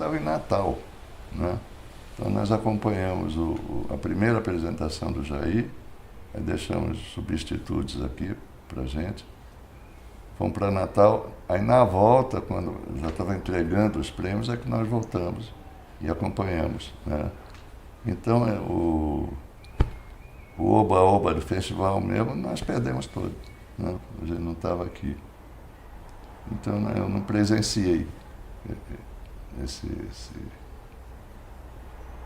estava em Natal, né? Então nós acompanhamos a primeira apresentação do Jair, aí deixamos substitutos aqui para gente. Fomos para Natal, aí na volta, quando já estava entregando os prêmios, é que nós voltamos e acompanhamos, né? Então o oba-oba do festival mesmo, nós perdemos todo, né? A gente não estava aqui. Então eu não presenciei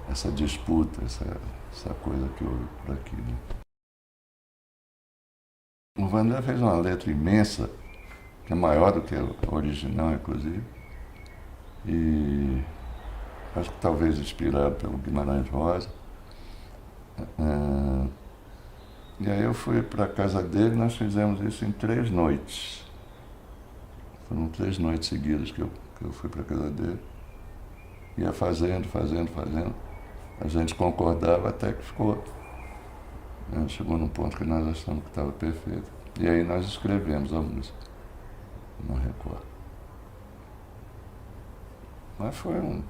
essa disputa, essa coisa que houve por aqui, né? O Vandré fez uma letra imensa, que é maior do que a original, inclusive, e acho que talvez inspirado pelo Guimarães Rosa. E aí eu fui para a casa dele, nós fizemos isso em 3 noites. Foram 3 noites seguidas que eu fui para a casa dele. Ia fazendo. A gente concordava até que ficou. Né? Chegou num ponto que nós achamos que estava perfeito. E aí nós escrevemos a música no Record. Mas foi um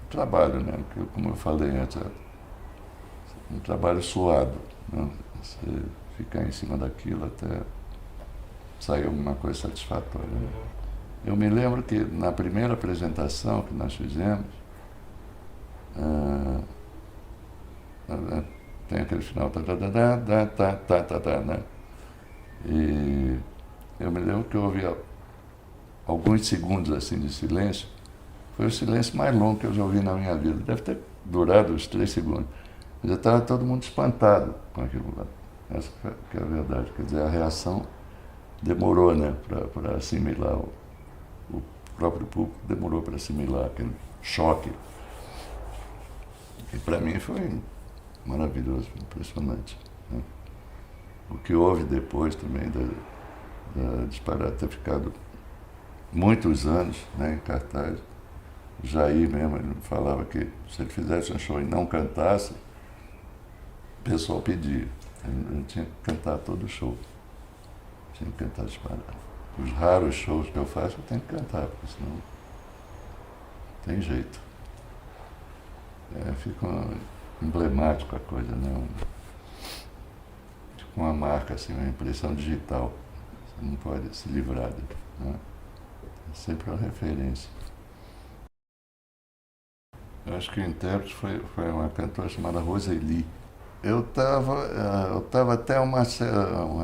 trabalho, né? Porque, como eu falei antes, um trabalho suado, né? Você ficar em cima daquilo até sair alguma coisa satisfatória, né? Eu me lembro que na primeira apresentação que nós fizemos, tem aquele final, né? E eu me lembro que eu ouvi alguns segundos assim de silêncio. Foi o silêncio mais longo que eu já ouvi na minha vida. Deve ter durado uns 3 segundos. Mas já estava todo mundo espantado com aquilo lá. Essa que é a verdade. Quer dizer, a reação demorou, né, para assimilar. O próprio público demorou para assimilar aquele choque. E para mim foi maravilhoso, impressionante, né? O que houve depois também da disparada ter ficado muitos anos, né, em cartaz. O Jair mesmo, ele falava que se ele fizesse um show e não cantasse, o pessoal pedia. Ele tinha que cantar todo o show. Tinha que cantar disparado. Os raros shows que eu faço, eu tenho que cantar, porque senão não tem jeito. Fica emblemático a coisa, né? Fica uma marca, assim, uma impressão digital. Você não pode se livrar dele, né? É sempre uma referência. Eu acho que o intérprete foi uma cantora chamada Roseli. Eu estava até uma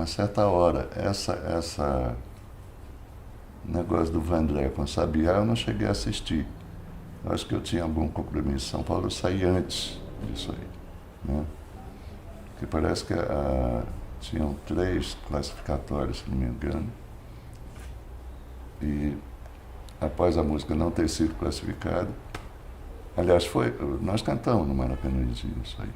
certa hora. Essa negócio do Vandré com Sabiá eu não cheguei a assistir. Eu acho que eu tinha algum compromisso em São Paulo, eu saí antes disso aí, né? Porque parece que tinham 3 classificatórios, se não me engano. E após a música não ter sido classificada, aliás, nós cantamos no Maracanãzinho isso aí.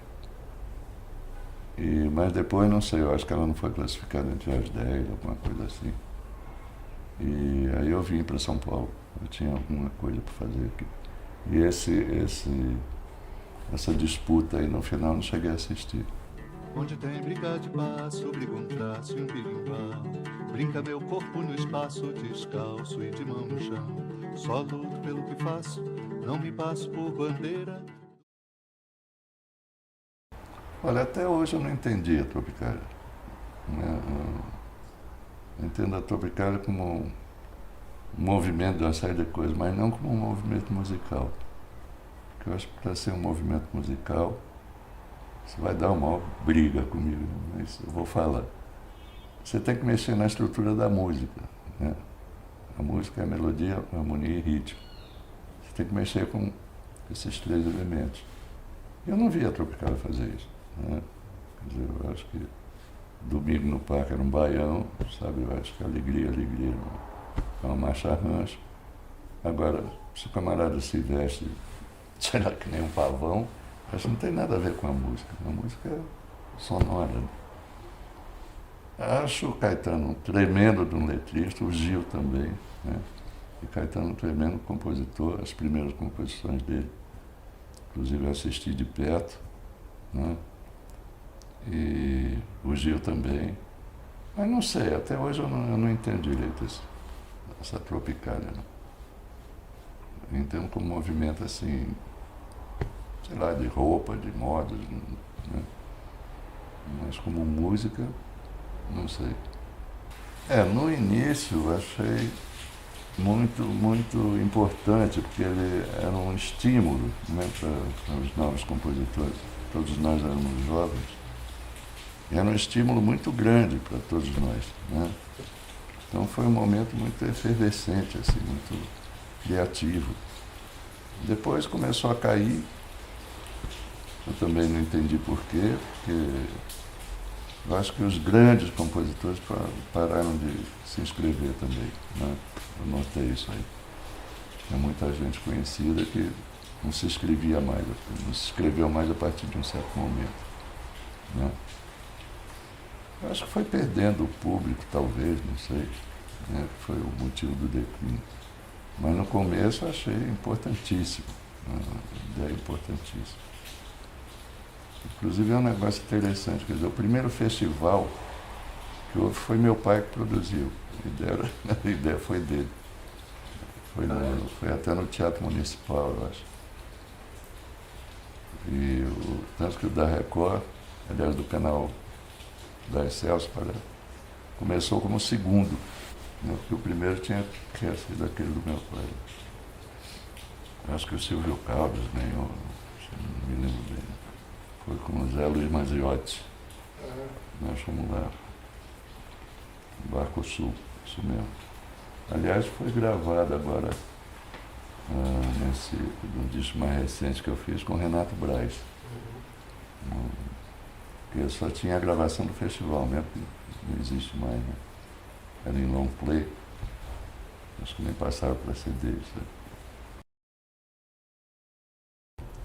Mas depois, não sei, eu acho que ela não foi classificada entre as 10, alguma coisa assim. E aí eu vim para São Paulo, eu tinha alguma coisa para fazer aqui. E essa disputa aí, no final, não cheguei a assistir. Onde tem briga de passo, briga um traço e um birimbau. Brinca meu corpo no espaço, descalço e de mão no chão. Só luto pelo que faço, não me passo por bandeira. Olha, até hoje eu não entendi a Tropicália. Eu entendo a Tropicália como um movimento de uma série de coisas, mas não como um movimento musical. Porque eu acho que para ser um movimento musical, você vai dar uma briga comigo, mas eu vou falar. Você tem que mexer na estrutura da música, né? A música é melodia, harmonia e ritmo. Você tem que mexer com esses 3 elementos. Eu não vi a Tropicália fazer isso, né? Quer dizer, eu acho que Domingo no Parque era um baião, sabe? Eu acho que Alegria é uma marcha rancho. Agora, se o camarada se veste, sei lá, que nem um pavão, acho que não tem nada a ver com a música. A música é sonora, né? Acho o Caetano um tremendo de um letrista, o Gil também, né? E Caetano um tremendo compositor, as primeiras composições dele, inclusive eu assisti de perto, né? E o Gil também. Mas não sei, até hoje eu não entendo direito essa Tropicália, não. entendo como movimento assim, sei lá, de roupa, de modas, né? Mas como música, não sei. No início eu achei muito importante, porque ele era um estímulo, né, para os novos compositores. Todos nós éramos jovens. E era um estímulo muito grande para todos nós, né? Então foi um momento muito efervescente, assim, muito criativo. Depois começou a cair. Eu também não entendi porquê, porque eu acho que os grandes compositores pararam de se inscrever também, né? Eu notei isso aí. Tem muita gente conhecida que não se inscrevia mais, não se inscreveu mais a partir de um certo momento, né? Eu acho que foi perdendo o público, talvez, não sei, né? Foi o motivo do declínio. Mas no começo eu achei importantíssimo, né? Uma ideia importantíssima. Inclusive é um negócio interessante, quer dizer, o primeiro festival que houve foi meu pai que produziu. A ideia foi dele. Foi até no Teatro Municipal, eu acho. E tanto que o da Record, aliás, do canal da Excelsior, começou como o segundo, né? Porque o primeiro tinha sido aquele do meu pai. Acho que o Silvio Caldas ganhou, não me lembro bem. Foi com o Zé Luiz Maziotti. Nós fomos lá. Barco Sul, isso mesmo. Aliás, foi gravado agora num disco mais recente que eu fiz com o Renato Braz. Porque só tinha a gravação do festival mesmo, que não existe mais, né? Era em long play. Acho que nem passaram para CD. Sabe?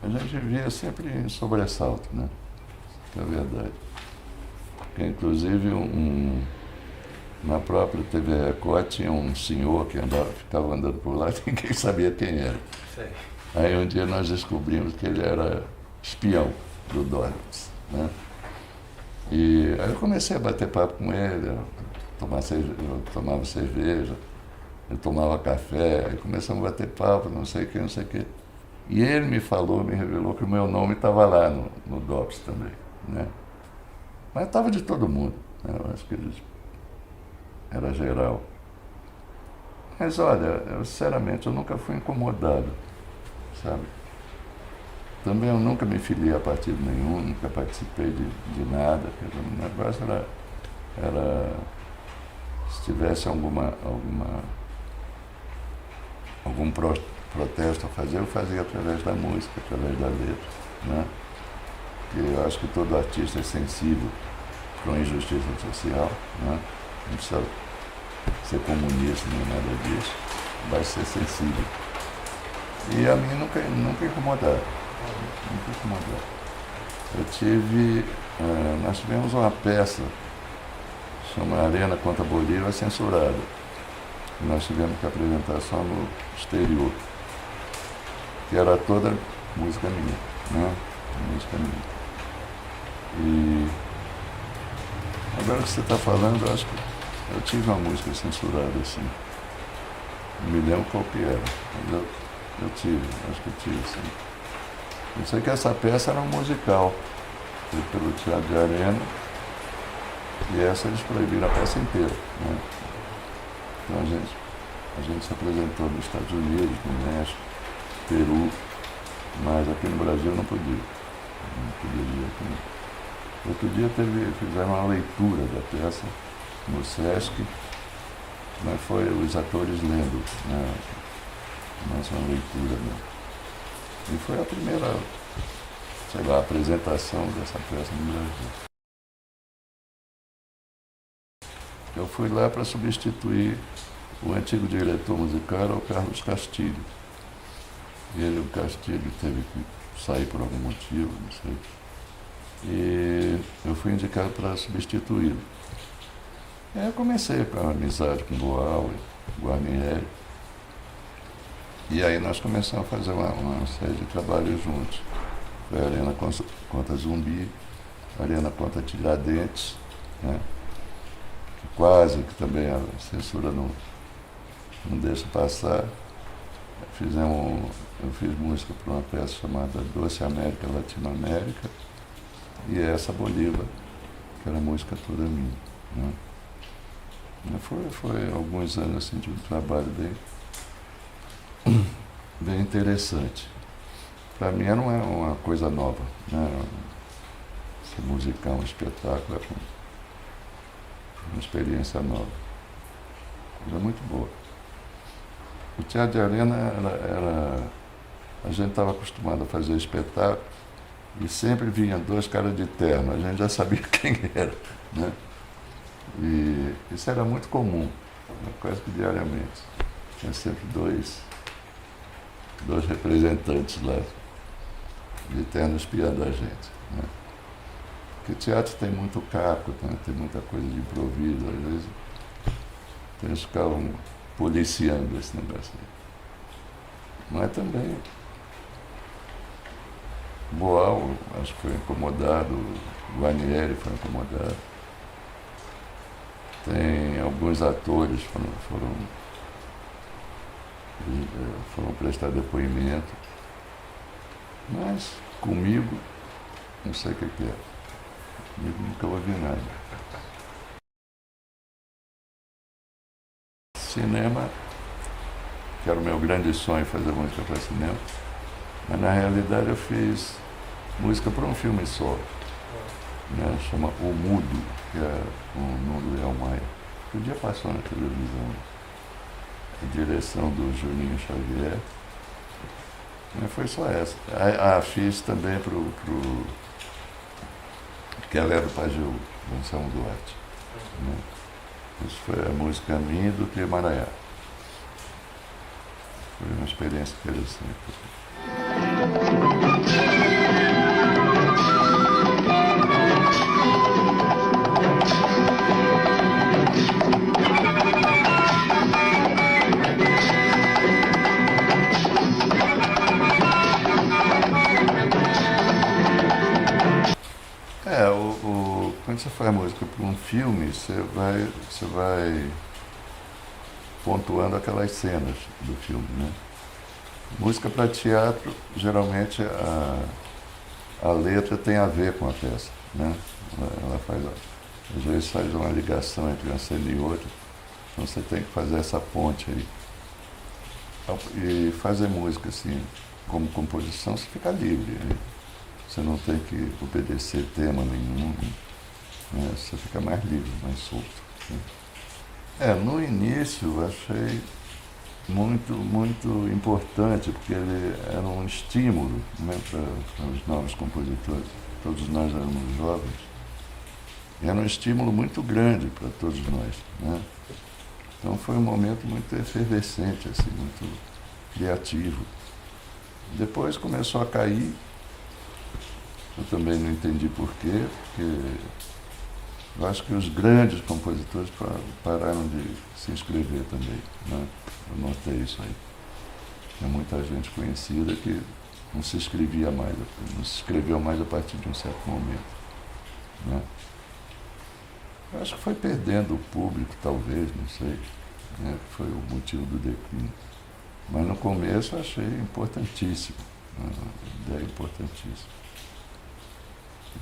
A gente via sempre em sobressalto, né? Que é a verdade. Porque, inclusive, na própria TV Record tinha um senhor que ficava andando por lá e ninguém sabia quem era. Sei. Aí um dia nós descobrimos que ele era espião do Dollars, né? E aí eu comecei a bater papo com ele, eu tomava cerveja, ele tomava café, aí começamos a bater papo, não sei o que, não sei o que. E ele me revelou que o meu nome estava lá no DOPS também, né? Mas estava de todo mundo, né? Eu acho que era geral. Mas olha, sinceramente, eu nunca fui incomodado, sabe? Também eu nunca me filiei a partido nenhum, nunca participei de nada. O negócio era se tivesse algum protesto a fazer, eu fazia através da música, através da letra, né? Porque eu acho que todo artista é sensível para uma injustiça social, né? Não precisa ser comunista nem nada disso, vai ser sensível. E a mim nunca incomodaram. Nunca incomodaram. Nós tivemos uma peça, chama Arena contra Bolívar, censurada. E nós tivemos que apresentar só no exterior, que era toda música minha, né? Música minha. E agora que você está falando, eu acho que eu tive uma música censurada assim. Não me lembro qual que era, mas eu tive, acho que eu tive, sim. Eu sei que essa peça era um musical, feito pelo Teatro de Arena, e essa eles proibiram a peça inteira, né? Então a gente se apresentou nos Estados Unidos, no México, Peru, mas aqui no Brasil não podia. Não poderia aqui não. Outro dia fizeram uma leitura da peça no Sesc, mas foi os atores lendo, né? Mas uma leitura, né? E foi a primeira, sei lá, apresentação dessa peça no Brasil. Eu fui lá para substituir o antigo diretor musical, o Carlos Castilho. O Castilho, teve que sair por algum motivo, não sei. E eu fui indicado para substituí-lo. Aí eu comecei com a amizade com o Boal e o Guarnieri. E aí nós começamos a fazer uma série de trabalhos juntos. Foi a Arena contra Zumbi, a Arena contra Tiradentes, né? Que também a censura não deixa passar. Eu fiz música para uma peça chamada Doce América Latinoamérica e essa Bolívar, que era música toda minha. Né? Foi alguns anos assim, de um trabalho bem interessante. Para mim não é uma coisa nova, né? Se musicar um espetáculo é uma experiência nova. Era muito boa. O Teatro de Arena a gente estava acostumado a fazer espetáculo e sempre vinha dois caras de terno, a gente já sabia quem era, né? E isso era muito comum, quase que diariamente. Tinha sempre dois representantes lá de terno espiando a gente, né? Porque teatro tem muito caco, né? Tem muita coisa de improviso, às vezes eles ficavam policiando esse negócio aí. Mas também Boal, acho que foi incomodado, o Guarnieri foi incomodado. Tem alguns atores foram prestar depoimento, mas comigo, não sei o que é. Comigo nunca ouvi nada. Cinema, que era o meu grande sonho fazer música para cinema, mas na realidade eu fiz música para um filme só, né? Chama O Mudo, que é com o Nuno Leão Maia. Que um dia passou na televisão, a direção do Juninho Xavier, mas foi só essa. Fiz também que ela era do Pajeú, do Anselmo Duarte. Né? Isso foi a música minha do Trimaraiá. Foi uma experiência interessante. Quando você faz música para um filme, você vai pontuando aquelas cenas do filme, né? Música para teatro, geralmente a letra tem a ver com a peça, né? Ela faz, às vezes faz uma ligação entre uma cena e outra, então você tem que fazer essa ponte aí. E fazer música assim, como composição, você fica livre, né? Você não tem que obedecer tema nenhum, né? Você fica mais livre, mais solto, né? No início eu achei muito, muito importante, porque ele era um estímulo, né, para os novos compositores. Todos nós éramos jovens. E era um estímulo muito grande para todos nós, né? Então foi um momento muito efervescente, assim, muito criativo. Depois começou a cair. Eu também não entendi porquê, porque eu acho que os grandes compositores pararam de se inscrever também, né? Eu notei isso aí. Tinha muita gente conhecida que não se inscrevia mais, não se inscreveu mais a partir de um certo momento, né? Eu acho que foi perdendo o público, talvez, não sei, né? Foi o motivo do declínio. Mas no começo eu achei importantíssimo, né? Uma ideia importantíssima.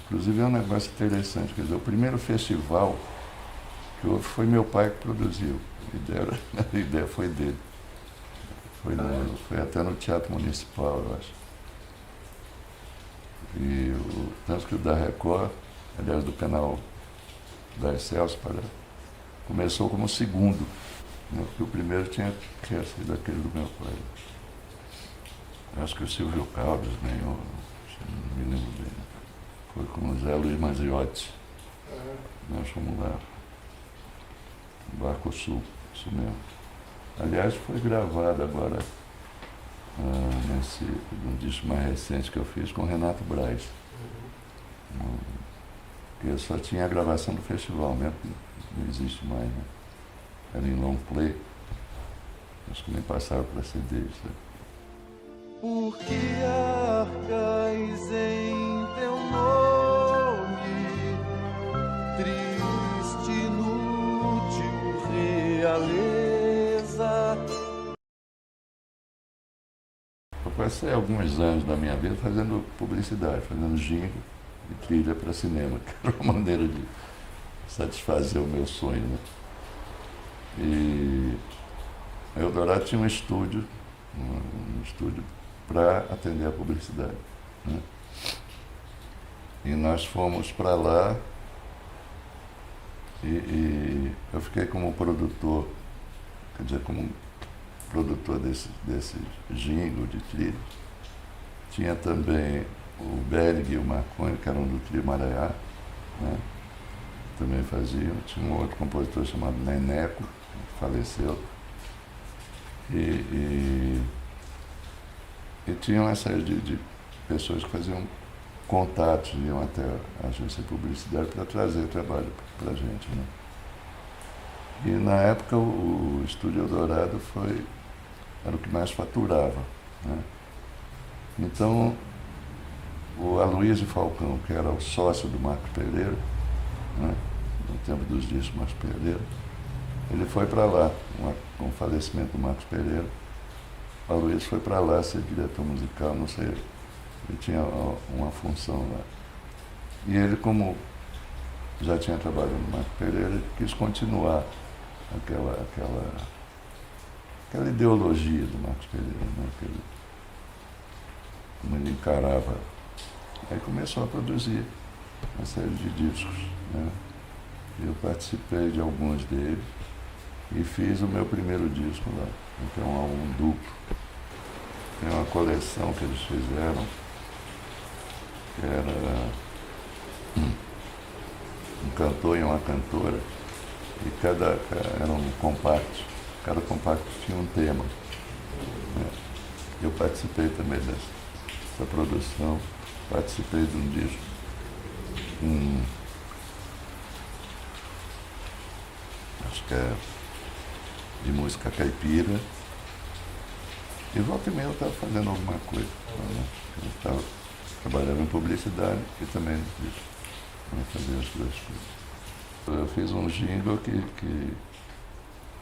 Inclusive é um negócio interessante, quer dizer, o primeiro festival que houve foi meu pai que produziu. A ideia foi dele. Foi até no Teatro Municipal, eu acho. Tanto que o da Record, aliás, do canal da Excelsior, começou como o segundo, né? Porque o primeiro tinha sido aquele do meu pai. Eu acho que o Silvio Caldas ganhou, não me lembro bem. Foi com o Zé Luiz Manziotti. Nós fomos lá. Barco Sul, isso mesmo. Aliás, foi gravado agora num disco mais recente que eu fiz com o Renato Braz. Porque só tinha a gravação do festival mesmo, não existe mais, né? Era em long play. Acho que nem passaram para CD, sabe? Por que arcais em teu nome, triste, inútil realeza? passei alguns anos da minha vida fazendo publicidade, fazendo jingle e trilha para cinema, que era uma maneira de satisfazer o meu sonho, né? E a Eldorado tinha um estúdio para atender a publicidade, né? E nós fomos para lá e eu fiquei como produtor, quer dizer, como produtor desse jingle de trilha. Tinha também o Berg e o Marconi, que eram do Trio Maraiá, né? Também faziam. Tinha um outro compositor chamado Neneco, que faleceu. E tinha uma série de pessoas que faziam contatos, iam até a agência de publicidade para trazer trabalho para a gente, né? E na época o Estúdio Eldorado era o que mais faturava, né? Então o Aloysio Falcão, que era o sócio do Marcos Pereira, né, no tempo dos discos Marcos Pereira, ele foi para lá, com o falecimento do Marcos Pereira. O Aloysio foi para lá ser diretor musical, não sei, ele tinha uma função lá. E ele, como já tinha trabalhado no Marcos Pereira, ele quis continuar aquela ideologia do Marcos Pereira, né? Como ele encarava. Aí começou a produzir uma série de discos, né? Eu participei de alguns deles e fiz o meu primeiro disco lá. Então é um álbum duplo. Tem uma coleção que eles fizeram, que era um cantor e uma cantora, e era um compacto, cada compacto tinha um tema, né? Eu participei também dessa produção, participei de um disco, acho que é de música caipira, e volta e meia eu estava fazendo alguma coisa, né? Eu trabalhava em publicidade e também no disco, eu fazia as duas coisas. Eu fiz um jingle que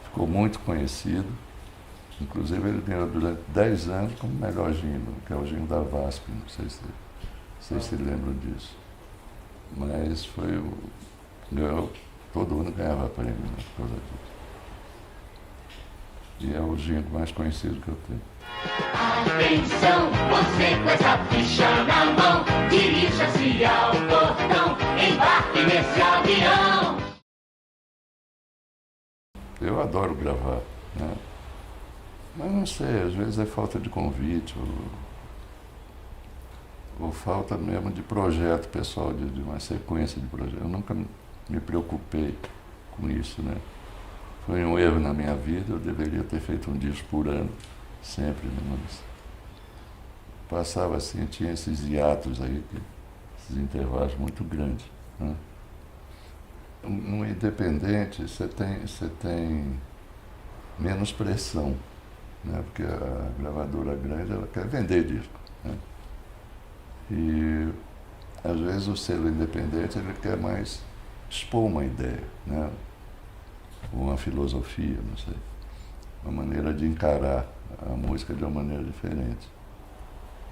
ficou muito conhecido, inclusive ele ganhou durante 10 anos como melhor jingle, que é o jingle da VASP, não sei se lembram disso. Mas ganhou, todo ano ganhava prêmio, né, por causa disso. E é o jingle mais conhecido que eu tenho. Atenção, você com essa ficha na mão, dirija-se ao portão, embarque nesse avião. Eu adoro gravar, né? Mas não sei, às vezes é falta de convite, ou falta mesmo de projeto pessoal, de uma sequência de projetos. Eu nunca me preocupei com isso, né? Foi um erro na minha vida, eu deveria ter feito um disco por ano, sempre, né? Mas passava assim, tinha esses hiatos aí, esses intervalos muito grandes, né? No independente, você tem menos pressão, né? Porque a gravadora grande, ela quer vender disco, né? E às vezes o selo independente, ele quer mais expor uma ideia, né? Uma filosofia, não sei, uma maneira de encarar a música de uma maneira diferente.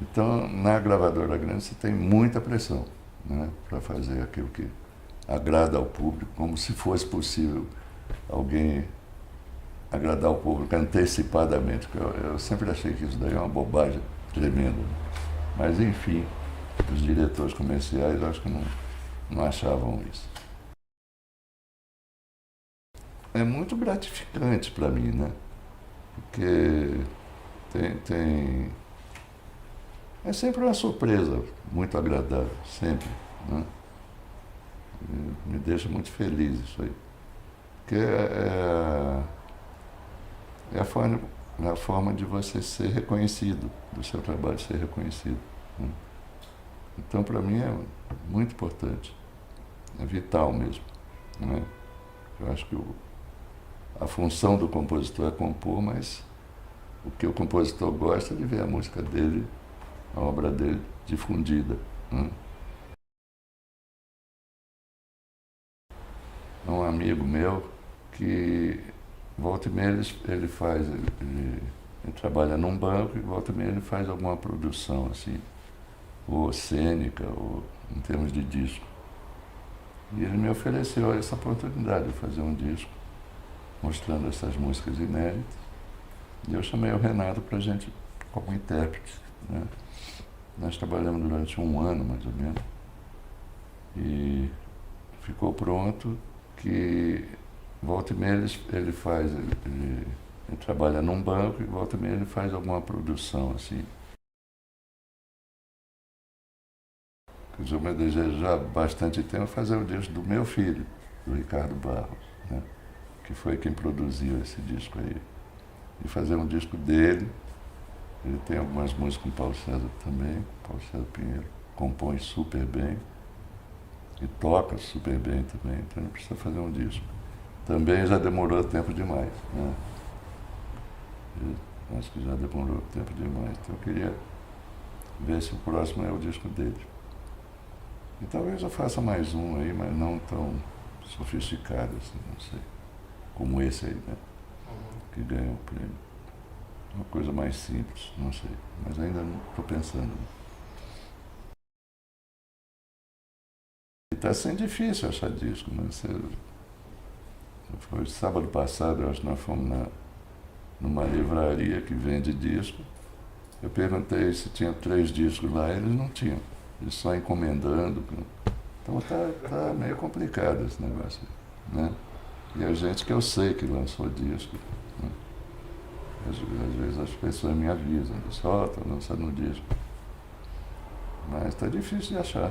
Então, na gravadora grande, você tem muita pressão, né, para fazer aquilo que agrada ao público, como se fosse possível alguém agradar o público antecipadamente. Eu sempre achei que isso daí é uma bobagem tremenda. Mas, enfim, os diretores comerciais, acho que não achavam isso. É muito gratificante para mim, né? Porque é sempre uma surpresa muito agradável, sempre, né? Me deixa muito feliz isso aí. Porque é a forma de você ser reconhecido, do seu trabalho ser reconhecido, né? Então, para mim, é muito importante, é vital mesmo, né? Eu acho que a função do compositor é compor, mas o que o compositor gosta é de ver a música dele, a obra dele difundida, né? Um amigo meu que volta e meia ele Ele trabalha num banco e volta e meia ele faz alguma produção, assim, ou cênica, ou em termos de disco. E ele me ofereceu essa oportunidade de fazer um disco mostrando essas músicas inéditas. E eu chamei o Renato para a gente, como intérprete, né? Nós trabalhamos durante um ano, mais ou menos, e ficou pronto que volta e meia ele trabalha num banco e volta e meia ele faz alguma produção, assim. Quer dizer, o meu desejo já há bastante tempo é fazer o disco do meu filho, do Ricardo Barros, né? Que foi quem produziu esse disco aí. E fazer um disco dele. Ele tem algumas músicas com o Paulo César também, Paulo César Pinheiro compõe super bem e toca super bem também, então ele precisa fazer um disco. Também já demorou tempo demais, né? Eu acho que já demorou tempo demais, então eu queria ver se o próximo é o disco dele. E talvez eu faça mais um aí, mas não tão sofisticado assim, não sei, como esse aí, né? Que ganhou o prêmio. Uma coisa mais simples, não sei, mas ainda não estou pensando. E está sendo difícil achar disco, né? Foi sábado passado, eu acho que nós fomos numa livraria que vende disco. Eu perguntei se tinha 3 discos lá, eles não tinham. Eles só encomendando. Então tá meio complicado esse negócio, né? E a gente que eu sei que lançou disco, né? Às vezes as pessoas me avisam, dizem, ó, tá lançando um disco. Mas está difícil de achar,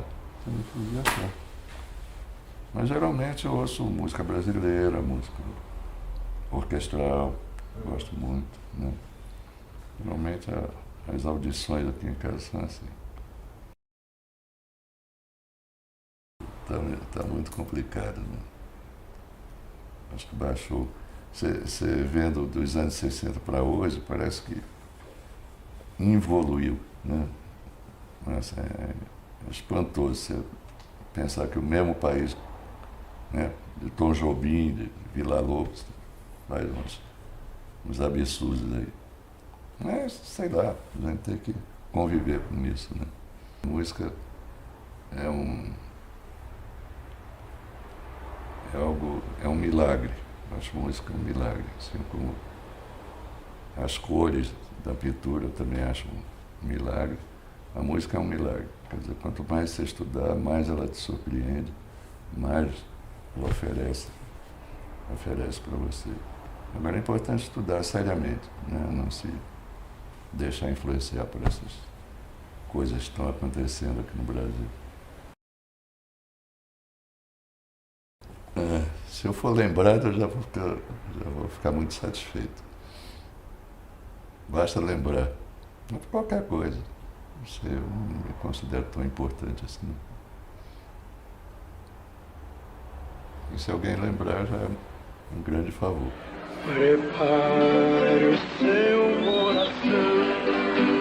Mas geralmente eu ouço música brasileira, música orquestral, gosto muito, né? Geralmente as audições aqui em casa são assim. Tá muito complicado, né? Acho que baixou. Você vendo dos anos 60 para hoje, parece que evoluiu, né? Mas é espantoso você pensar que o mesmo país, né, de Tom Jobim, de Villa-Lobos, faz uns absurdos aí. Mas, sei lá, a gente tem que conviver com isso, né? A música é um milagre. Acho música um milagre, assim como as cores da pintura eu também acho um milagre. A música é um milagre. Quer dizer, quanto mais você estudar, mais ela te surpreende, mais ela oferece para você. Agora é importante estudar seriamente, né? Não se deixar influenciar por essas coisas que estão acontecendo aqui no Brasil. Se eu for lembrado, eu já vou ficar muito satisfeito. Basta lembrar. Qualquer coisa. Eu não me considero tão importante assim. E se alguém lembrar, já é um grande favor. Prepare o seu coração